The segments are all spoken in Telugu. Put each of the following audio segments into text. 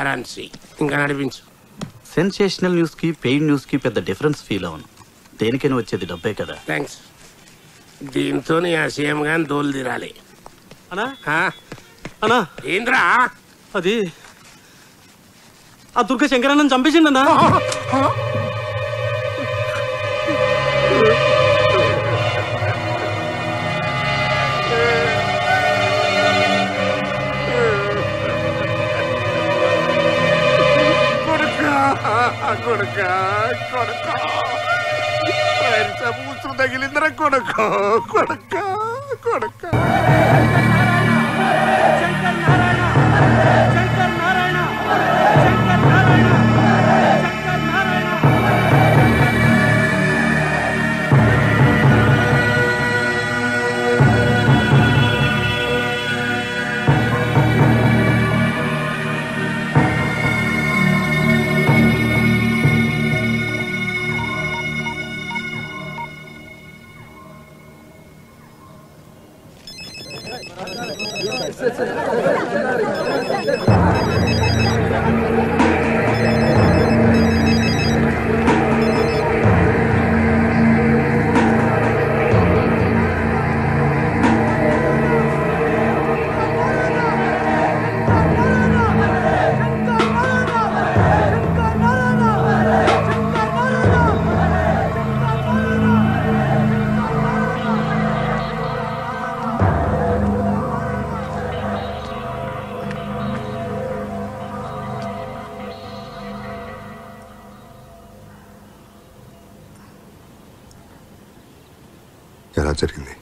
కరెన్సీ ఇంకా నడిపించు. సెన్సేషనల్ న్యూస్ కి పెయిడ్ న్యూస్ కి పెద్ద డిఫరెన్స్ ఫీల్ అవును. దేనికైనా వచ్చేది డబ్బే కదా. థ్యాంక్స్. దీంతో ఆ సీఎం గాని దోలు తీరాలి. అన్నా అన్నా ఏంద్రా అది ఆ దుర్గ శంకరన్నని చంపేసిండన్నా. కొడుక కొడుక మూసులు తగిలిందిరా కొడుక కొడుక కొడుక. ఎలా జరిగింది?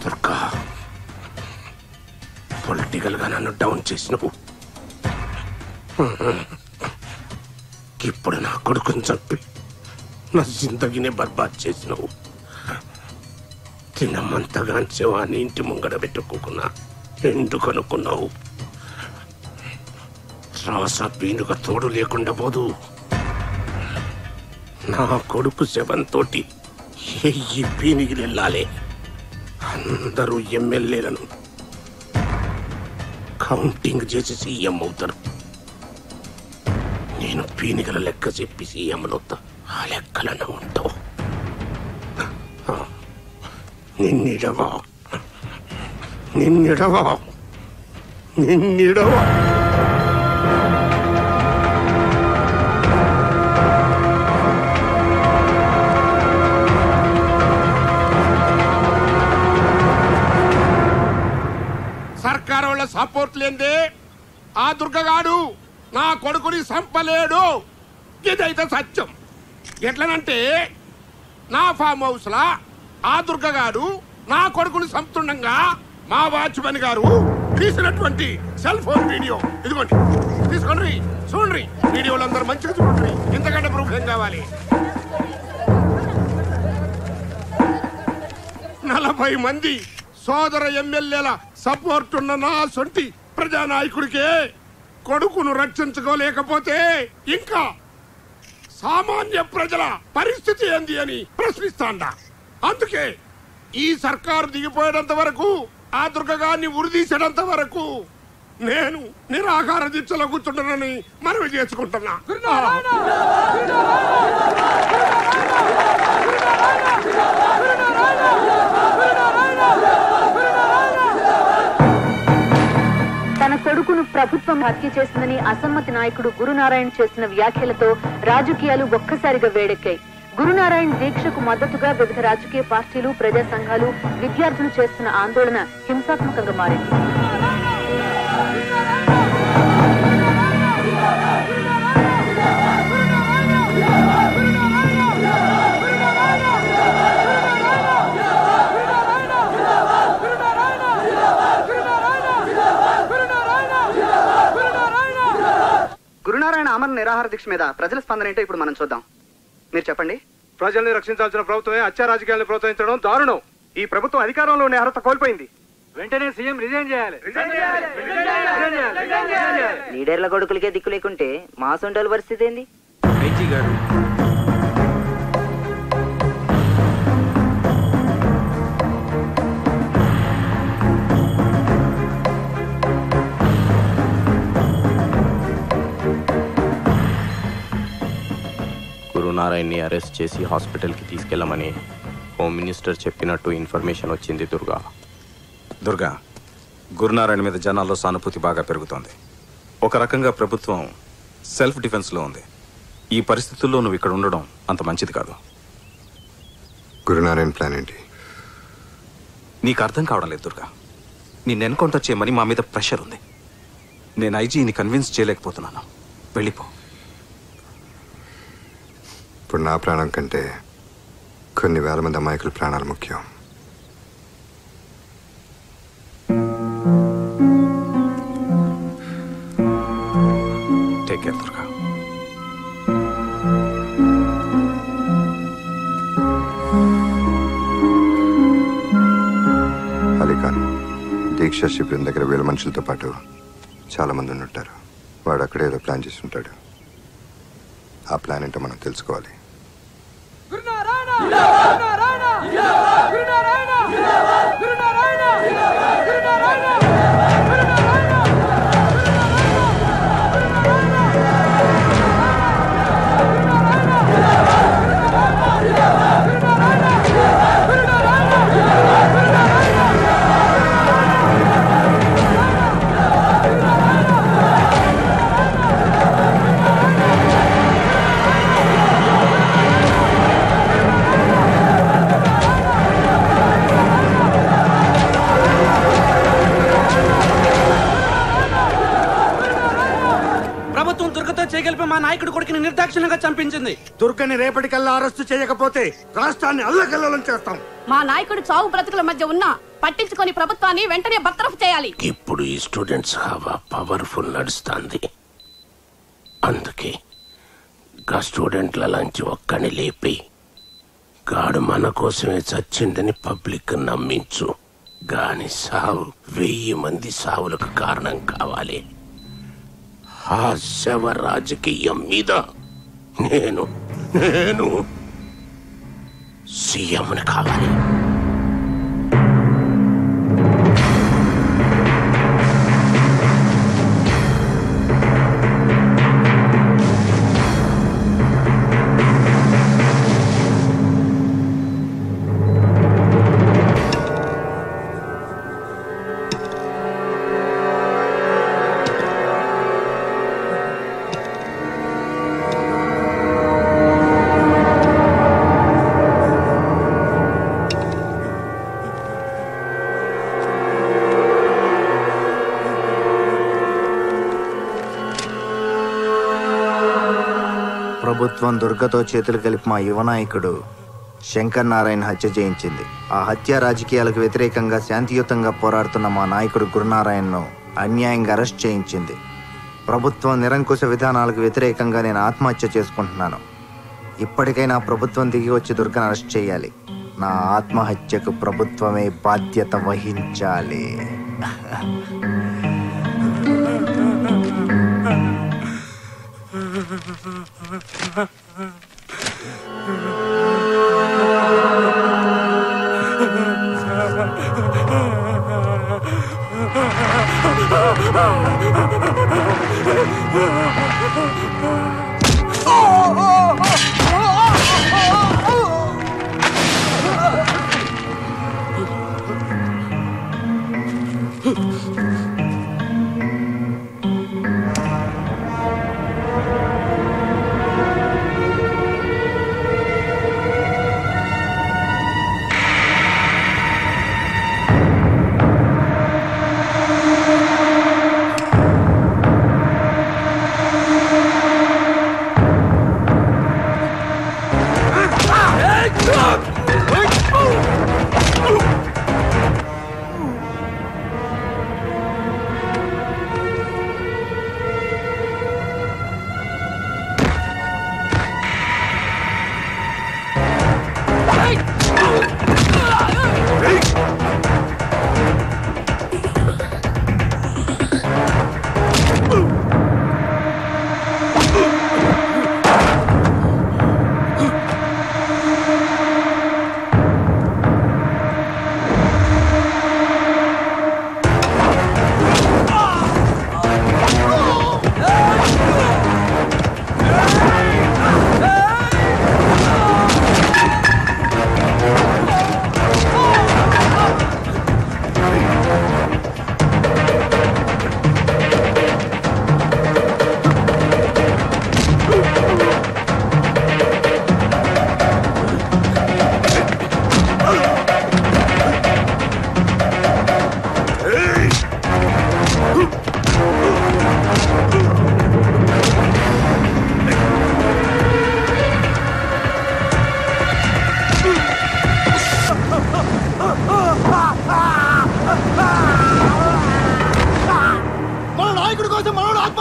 దుర్గా పొలిటికల్ గా నన్ను డౌన్ చేసినవు. ఇప్పుడు నా కొడుకుని చంపి నా జిందగీనే బర్బాద్ చేసినవు. తినమంతగా శవాన్ని ఇంటి ముంగడ పెట్టుకోకున్నా ఎందుకు అనుకున్నావు? రాస పీనుక తోడు లేకుండా పోదు. నా కొడుకు శవంతో ఎయ్యి పీనిగిలు వెళ్ళాలి. అందరూ ఎమ్మెల్యేలను కౌంటింగ్ చేసి సీఎం అవుతారు. నేను పీనిగల లెక్క చెప్పి సీఎంలవుతా. ఆ లెక్కలను ఉంటావు. నిన్నిడవా నిన్నిడవా నిన్నిడవా. సర్కారు వాళ్ళ సపోర్ట్ లేదే ఆ దుర్గగాడు నా కొడుకుని చంపలేడు. ఇదైతే సత్యం. ఎట్లనంటే నా ఫామ్ హౌస్ లా ఆ దుర్గగాడు నా కొడుకుని చంపుతుండగా మా వాచ్మెన్ గారు తీసినటువంటి సెల్ ఫోన్ వీడియో ఇదిగోండి, తీసుకోండి, చూడండి. వీడియోలు అందరూ మంచిగా చూడండి. ఇంతకంటే ప్రూఫ్ ఏం కావాలి? 40 మంది సోదర ఎమ్మెల్యేల సపోర్ట్ ఉన్న నా సొంటి ప్రజానాయకుడికే కొడుకును రక్షించుకోలేకపోతే ఇంకా సామాన్య ప్రజల పరిస్థితి ఏంది అని ప్రశ్నిస్తాండా. అందుకే ఈ సర్కారు దిగిపోయేంత వరకు, ఆ దుర్గగాన్ని ఉరిదీసేంత వరకు నేను నిరాహార దీక్షలో కూర్చుంటానని మనవి చేసుకుంటున్నా. తన కొడుకును ప్రభుత్వం హత్య చేసిందని అసమ్మతి నాయకుడు గురునారాయణ చేసిన వ్యాఖ్యలతో రాజకీయాలు ఒక్కసారిగా వేడెక్కాయి. గురునారాయణ దీక్షకు మద్దతుగా వివిధ రాజకీయ పార్టీలు, ప్రజా సంఘాలు, విద్యార్థులు చేస్తున్న ఆందోళన హింసాత్మకంగా మారింది. గురునారాయణ ఆమరణ నిరాహార దీక్ష మీద ప్రజల స్పందన ఏంటో ఇప్పుడు మనం చూద్దాం. మీరు చెప్పండి. ప్రజల్ని రక్షించాల్సిన ప్రభుత్వమే హత్య రాజకీయాలను ప్రోత్సహించడం దారుణం. ఈ ప్రభుత్వం అధికారంలో ఉండే అర్హత కోల్పోయింది. వెంటనే సీఎం రిజైన్ చేయాలి. లీడర్ల కొడుకులకే దిక్కు లేకుంటే మా సొంటల పరిస్థితి ఏంది? గురునారాయణ్ని అరెస్ట్ చేసి హాస్పిటల్కి తీసుకెళ్ళమని హోమ్ మినిస్టర్ చెప్పినట్టు ఇన్ఫర్మేషన్ వచ్చింది దుర్గా. గురునారాయణ మీద జనాల్లో సానుభూతి బాగా పెరుగుతోంది. ఒక రకంగా ప్రభుత్వం సెల్ఫ్ డిఫెన్స్లో ఉంది. ఈ పరిస్థితుల్లో నువ్వు ఇక్కడ ఉండడం అంత మంచిది కాదు. గురునారాయణ ప్లాన్ ఏంటి? నీకు అర్థం కావడం లేదు దుర్గా. నిన్ను ఎన్కౌంటర్ చేయమని మా మీద ప్రెషర్ ఉంది. నేను ఐజీని కన్విన్స్ చేయలేకపోతున్నాను. వెళ్ళిపో. ఇప్పుడు నా ప్రాణం కంటే కొన్ని వేల మంది అమాయకుల ప్రాణాలు ముఖ్యం. Take care Durga. అలీఖాన్ దీక్ష శిబిరం దగ్గర 1000 మనుషులతో పాటు చాలా మంది ఉంటారు. వాడు అక్కడే ఏదో ప్లాన్ చేసి ఉంటాడు. ఆ ప్లాన్ ఏంటో మనం తెలుసుకోవాలి. చేయగలిపి మా నాయకుడి కొడుకుని నిర్దాక్షిణ్యంగా చంపించింది. దుర్గని రేపటికల్లా అరెస్టు చేయకపోతే రాష్ట్రాన్ని అల్లకల్లోలం చేస్తాం. మా నాయకుడు చావు బ్రతుకుల మధ్య ఉన్న పట్టించుకొని ప్రభుత్వాన్ని వెంటనే బర్తరఫ్ చేయాలి. ఇప్పుడు ఈ స్టూడెంట్స్ హవా పవర్ఫుల్ నడుస్తుంది. అందుకే గా స్టూడెంట్ల లంచి ఒక్కని లేపి గాడు మన కోసమే చచ్చిందని పబ్లిక్ నమ్మించు. గాని సావు 1000 మంది సావులకు కారణం కావాలి. ఆ శవ రాజకీయం మీద నేను సీఎంని కావాలి. ప్రభుత్వం దుర్గతో చేతులు కలిపి మా యువ నాయకుడు శంకర్ నారాయణ హత్య చేయించింది. ఆ హత్య రాజకీయాలకు వ్యతిరేకంగా శాంతియుతంగా పోరాడుతున్న మా నాయకుడు గురునారాయణను అన్యాయంగా అరెస్ట్ చేయించింది. ప్రభుత్వం నిరంకుశ విధానాలకు వ్యతిరేకంగా నేను ఆత్మహత్య చేసుకుంటున్నాను. ఇప్పటికైనా ప్రభుత్వం దిగి వచ్చి దుర్గను అరెస్ట్ చేయాలి. నా ఆత్మహత్యకు ప్రభుత్వమే బాధ్యత వహించాలి.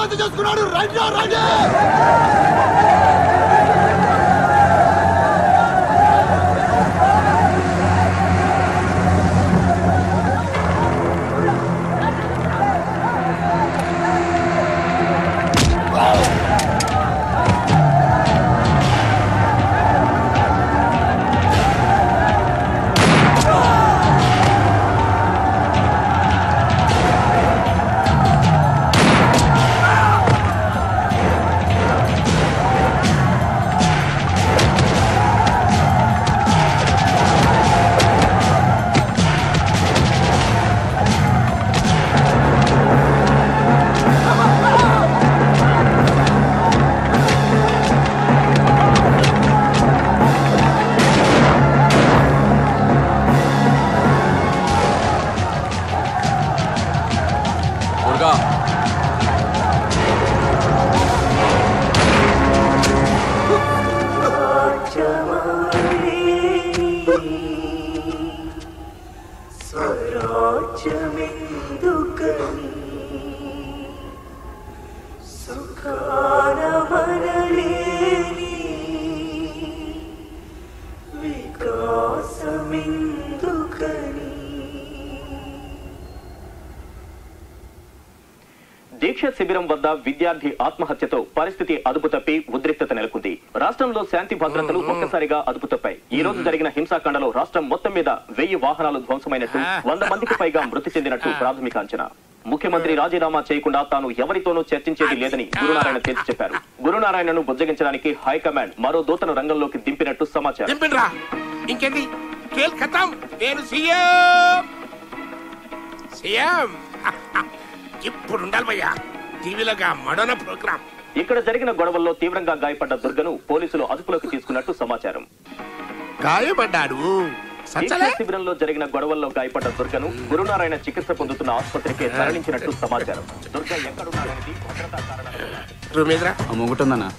రద్దు చేసుకున్నాడు. రండి రండి. దీక్ష శిబిరం వద్ద విద్యార్థి ఆత్మహత్యతో పరిస్థితి అదుపు తప్పి ఉద్రిక్తత నెలకొంది. రాష్ట్రంలో శాంతి భద్రతలు ఒక్కసారిగా అదుపు తప్పాయి. ఈ రోజు జరిగిన హింసాకాండలో రాష్ట్రం మొత్తం మీద 1000 వాహనాలు ధ్వంసమైనట్టు, 100 మందికి పైగా మృతి చెందినట్టు ప్రాథమిక అంచనా. ముఖ్యమంత్రి రాజీనామా చేయకుండా తాను ఎవరితోనూ చర్చించేది లేదని గురునారాయణ తేల్చి చెప్పారు. గురునారాయణను బుజ్జగించడానికి హైకమాండ్ మరో దూతను రంగంలోకి దింపినట్టు సమాచారం. ఇంకేంది ఖేల్ ఖతం. నేను సీఎం ఇప్పుడు ఉండాలి భయ్యా. టీవీలోగా మడన ప్రోగ్రామ్. ఇక్కడ జరిగిన గొడవల్లో తీవ్రంగా గాయపడ్డ దుర్గను పోలీసులు అదుపులోకి తీసుకున్నట్టు సమాచారం. గాయపడ్డాడు. శిబిరంలో జరిగిన గొడవల్లో గాయపడ్డ దుర్గను గురునారాయణ చికిత్స పొందుతున్న ఆసుపత్రికి తరలించినట్టు సమాచారం. దుర్గ ఎక్కడున్నారనేది భద్రతా కారణాలు. మొగుటుందన్నా.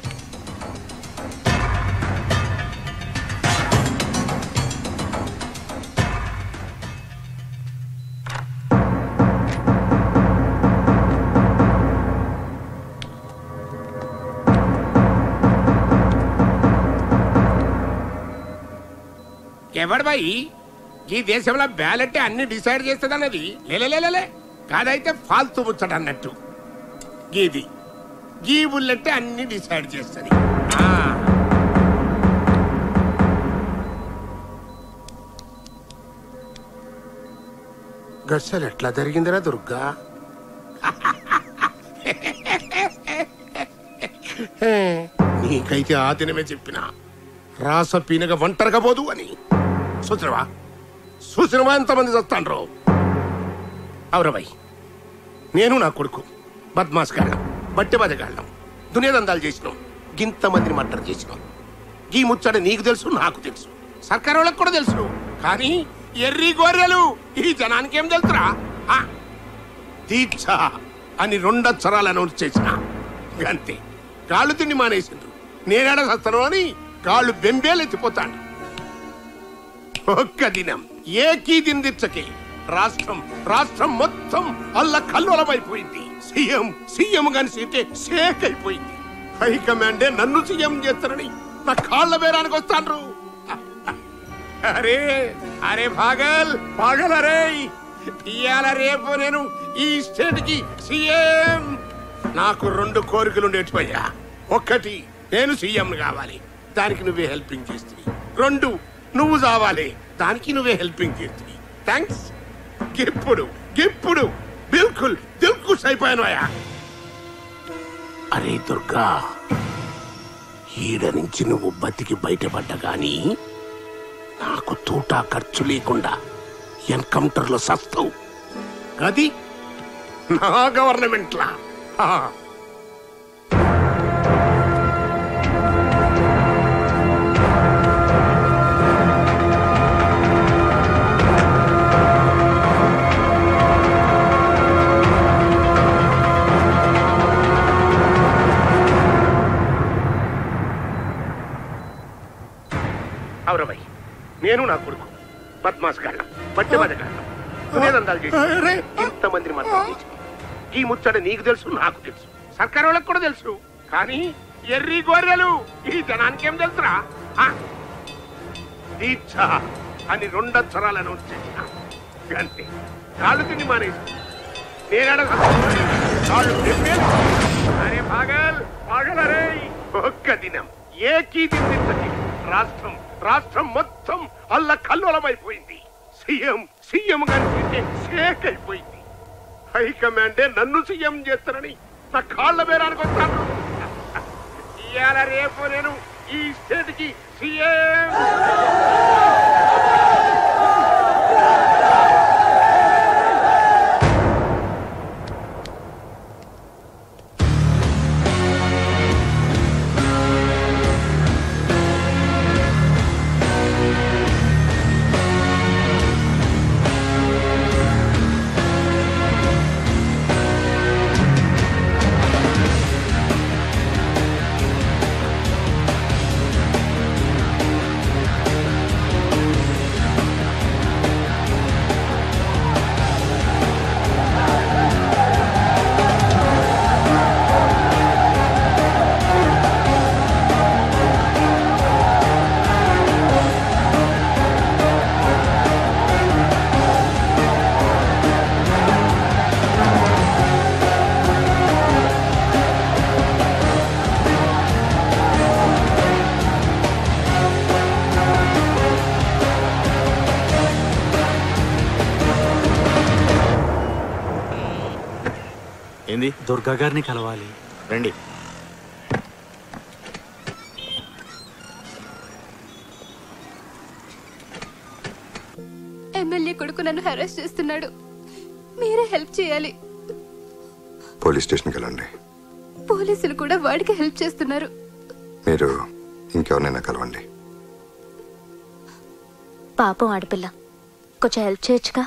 ఎవడు బాయి ఈ దేశంలో బ్యాలెట్ అన్ని డిసైడ్ చేస్తుంది అన్నది లేలే కాదైతే ఫాల్తూ ముచ్చట అన్నట్టు. గీది గీ బుల్లెట్ అన్ని డిసైడ్ చేస్తుంది. గస్సలు ఎట్లా జరిగిందిరా దుర్గా? నీకైతే ఆ దినమే చెప్పినా రాస పీనగా ఒంటరిగా పోదు అని. చూసినవా ఎంతమంది చస్తాండ్రో? అవురవై, నేను నా కొడుకు బద్మాస్ గాళ్ళం, బట్టె బదగాళ్ళం, దునియాదందాలు చేసినాం, గింతమందిని మర్డర్ చేసినాం. ఈ ముచ్చట నీకు తెలుసు, నాకు తెలుసు, సర్కారు వాళ్ళకి కూడా తెలుసు. కానీ ఎర్రి గొర్రెలు ఈ జనానికి ఏం తెలుసురా? దీక్ష అని 2 అక్షరాలు అనౌన్స్ చేసిన అంతే. కాళ్ళు తిండి మానేసిండ్రు. నేనేడ సస్తాను అని కాళ్ళు బెంబేలెత్తిపోతాడు. ఒక్క దినం ఏకీ దినదిచ్చకే రాష్ట్రం మొత్తం అల్ల కల్లోలమైపోయింది. సీఎం గాని సీటే షేక్ అయిపోయింది. హైకమాండే నన్ను సీఎం చేస్తారని నా కాళ్ళ బేరానికి వస్తాండ్రు. అరే పాగల్ అరే, ఇయాల రేపు నేను ఈ స్టేట్ కి సీఎం. నాకు 2 కోరికలు ఉండేటివయ్యా. 1, నేను సీఎం కావాలి, దానికి నువ్వే హెల్పింగ్ చేస్తుంది. 2, నువ్వు చావాలి, దానికి నువ్వే హెల్పింగ్ చేస్తుంది. థ్యాంక్స్. ఇప్పుడు బిల్కుల్ దిల్కుష్ అయిపోయాను. అరే దుర్గా, ఈడ నుంచి నువ్వు బతికి బయటపడ్డా గాని నాకు తూటా ఖర్చు లేకుండా ఎన్కౌంటర్ లో సస్తావు. అది నా గవర్నమెంట్ లా. అవురవై, నేను నా కొడుకు బద్మాస్ గాళ్ళం, బట్టె బదగాళ్ళం, దునియాదందాలు చేసి ఇంతమందిని మర్డర్ చేసి ఈ ముచ్చట నీకు తెలుసు, నాకు తెలుసు, సర్కారు వాళ్ళకి కూడా తెలుసు. కానీ ఎర్రి గొర్రెలు ఈ జనానికి ఏం తెలుసురా? దీక్ష అని 2 అక్షరాలను చేసిన అంతే. కాళ్ళు తిండి మానేసి నేనడ కాళ్ళు అరే పాగలరే ఒక్క దినం ఏకీ దిందించకి రాష్ట్రం మొత్తం అల్ల కల్లోలమైపోయింది. సీఎం గారి షేక్ అయిపోయింది. హైకమాండే నన్ను సీఎం చేస్తానని నా కాళ్ళ బేరానికి వస్తాను. ఇవాళ రేపు నేను ఈ స్టేట్ కి సీఎం. ఏంది? దుర్గా గారిని కలవాలి. రండి. ఎమ్మెల్యే కొడుకు నన్ను హెరాస్ చేస్తున్నాడు. మీరే హెల్ప్ చేయాలి. పోలీస్ స్టేషన్కి వెళ్ళండి. పోలీసులు కూడా వాడికి హెల్ప్ చేస్తున్నారు. మీరు ఇంకెవరినైనా కలవండి. పాపం ఆడపిల్ల, కొంచెం హెల్ప్ చేయొచ్చుగా.